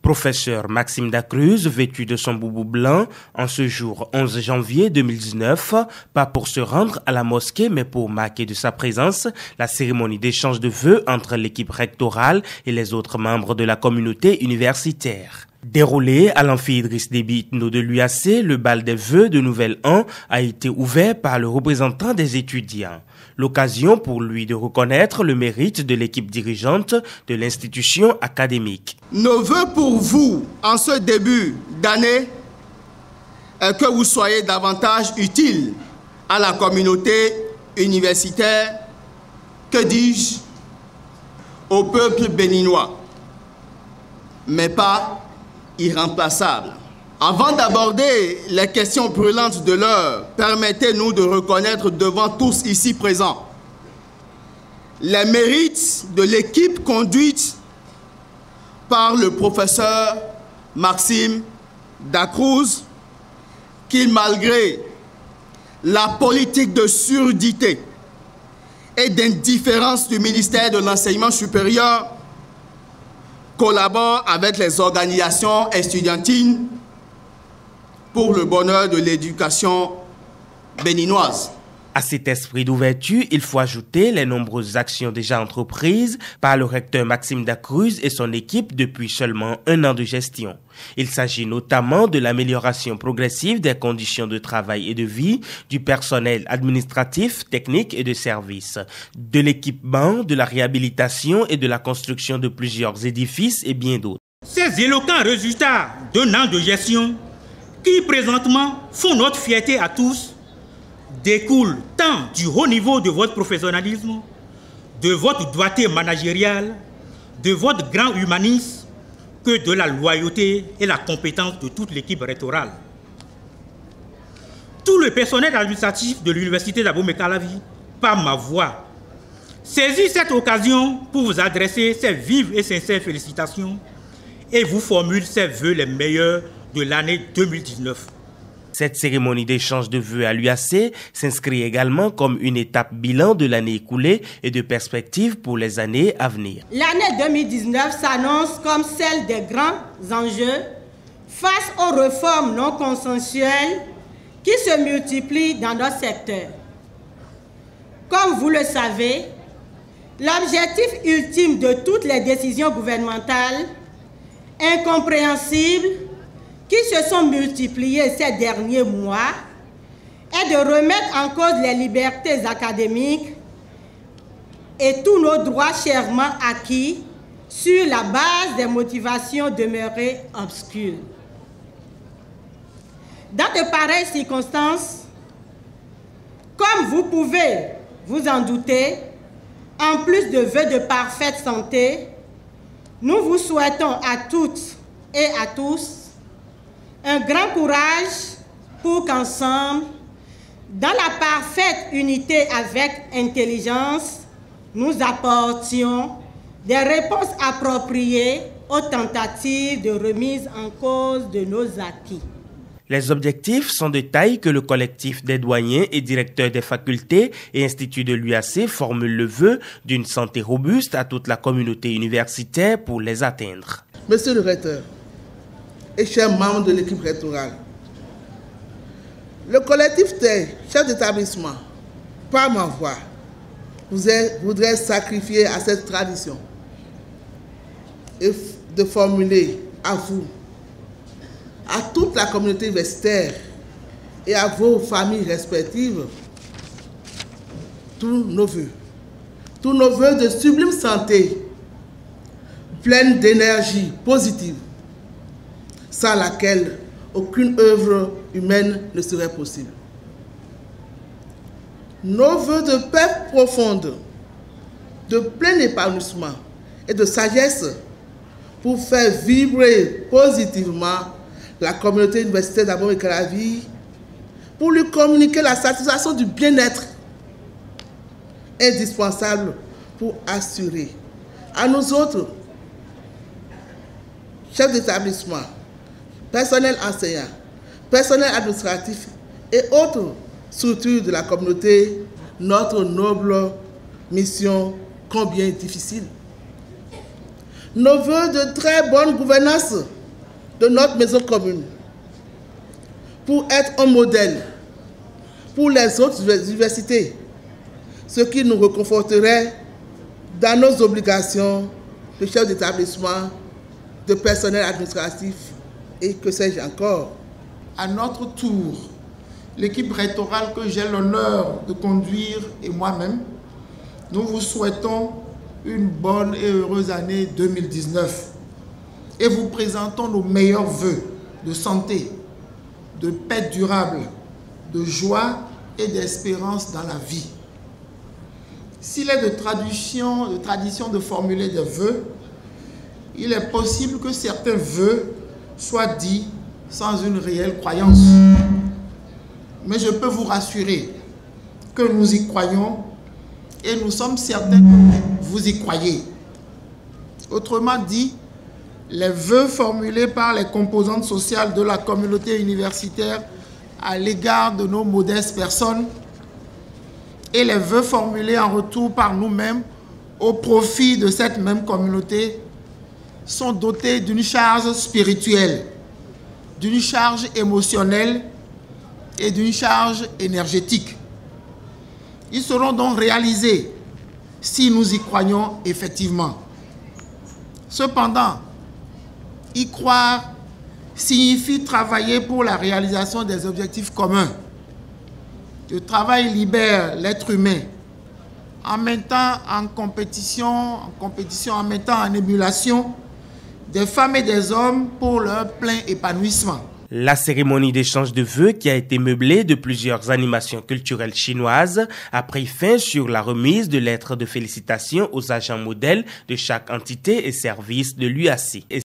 Professeur Maxime Dacruz, vêtu de son boubou blanc, en ce jour 11 janvier 2019, pas pour se rendre à la mosquée, mais pour marquer de sa présence la cérémonie d'échange de vœux entre l'équipe rectorale et les autres membres de la communauté universitaire. Déroulé à l'amphi Idriss Déby Itno de l'UAC, le bal des vœux de Nouvel An a été ouvert par le représentant des étudiants. L'occasion pour lui de reconnaître le mérite de l'équipe dirigeante de l'institution académique. Nos vœux pour vous en ce début d'année est que vous soyez davantage utiles à la communauté universitaire, que dis-je, au peuple béninois, mais pas irremplaçable. Avant d'aborder les questions brûlantes de l'heure, permettez-nous de reconnaître devant tous ici présents les mérites de l'équipe conduite par le professeur Maxime Dacruz, qui, malgré la politique de surdité et d'indifférence du ministère de l'Enseignement supérieur, collabore avec les organisations estudiantines pour le bonheur de l'éducation béninoise. À cet esprit d'ouverture, il faut ajouter les nombreuses actions déjà entreprises par le recteur Maxime Dacruz et son équipe depuis seulement 1 an de gestion. Il s'agit notamment de l'amélioration progressive des conditions de travail et de vie du personnel administratif, technique et de service, de l'équipement, de la réhabilitation et de la construction de plusieurs édifices et bien d'autres. Ces éloquents résultats d'1 an de gestion qui présentement font notre fierté à tous découlent tant du haut niveau de votre professionnalisme, de votre doigté managériale, de votre grand humanisme, que de la loyauté et la compétence de toute l'équipe rectorale. Tout le personnel administratif de l'Université d'Abomey-Calavi, par ma voix, saisit cette occasion pour vous adresser ces vives et sincères félicitations et vous formule ses vœux les meilleurs de l'année 2019. Cette cérémonie d'échange de vœux à l'UAC s'inscrit également comme une étape bilan de l'année écoulée et de perspectives pour les années à venir. L'année 2019 s'annonce comme celle des grands enjeux face aux réformes non consensuelles qui se multiplient dans notre secteur. Comme vous le savez, l'objectif ultime de toutes les décisions gouvernementales, incompréhensibles, qui se sont multipliés ces derniers mois, est de remettre en cause les libertés académiques et tous nos droits chèrement acquis sur la base des motivations demeurées obscures. Dans de pareilles circonstances, comme vous pouvez vous en douter, en plus de vœux de parfaite santé, nous vous souhaitons à toutes et à tous un grand courage pour qu'ensemble, dans la parfaite unité avec intelligence, nous apportions des réponses appropriées aux tentatives de remise en cause de nos acquis. Les objectifs sont de taille que le collectif des douaniers et directeurs des facultés et instituts de l'UAC formule le vœu d'une santé robuste à toute la communauté universitaire pour les atteindre. Monsieur le recteur et chers membres de l'équipe rectorale, le collectif des chefs d'établissement, par ma voix, voudrait sacrifier à cette tradition et de formuler à vous, à toute la communauté universitaire et à vos familles respectives, tous nos vœux de sublime santé, pleine d'énergie positive, sans laquelle aucune œuvre humaine ne serait possible. Nos vœux de paix profonde, de plein épanouissement et de sagesse pour faire vibrer positivement la communauté universitaire d'Abomey-Calavi, pour lui communiquer la satisfaction du bien-être indispensable pour assurer à nous autres, chefs d'établissement, personnel enseignant, personnel administratif et autres structures de la communauté, notre noble mission combien difficile. Nos vœux de très bonne gouvernance de notre maison commune pour être un modèle pour les autres universités, ce qui nous reconforterait dans nos obligations de chef d'établissement, de personnel administratif et que sais-je encore. À notre tour, l'équipe rectorale que j'ai l'honneur de conduire et moi-même, nous vous souhaitons une bonne et heureuse année 2019 et vous présentons nos meilleurs vœux de santé, de paix durable, de joie et d'espérance dans la vie. S'il est de tradition de formuler des vœux, il est possible que certains vœux soient dits sans une réelle croyance. Mais je peux vous rassurer que nous y croyons et nous sommes certains que vous y croyez. Autrement dit, les vœux formulés par les composantes sociales de la communauté universitaire à l'égard de nos modestes personnes et les vœux formulés en retour par nous-mêmes au profit de cette même communauté sont dotés d'une charge spirituelle, d'une charge émotionnelle et d'une charge énergétique. Ils seront donc réalisés si nous y croyons effectivement. Cependant, y croire signifie travailler pour la réalisation des objectifs communs. Le travail libère l'être humain en mettant en compétition, en mettant en émulation des femmes et des hommes pour leur plein épanouissement. La cérémonie d'échange de vœux, qui a été meublée de plusieurs animations culturelles chinoises, a pris fin sur la remise de lettres de félicitations aux agents modèles de chaque entité et service de l'UAC.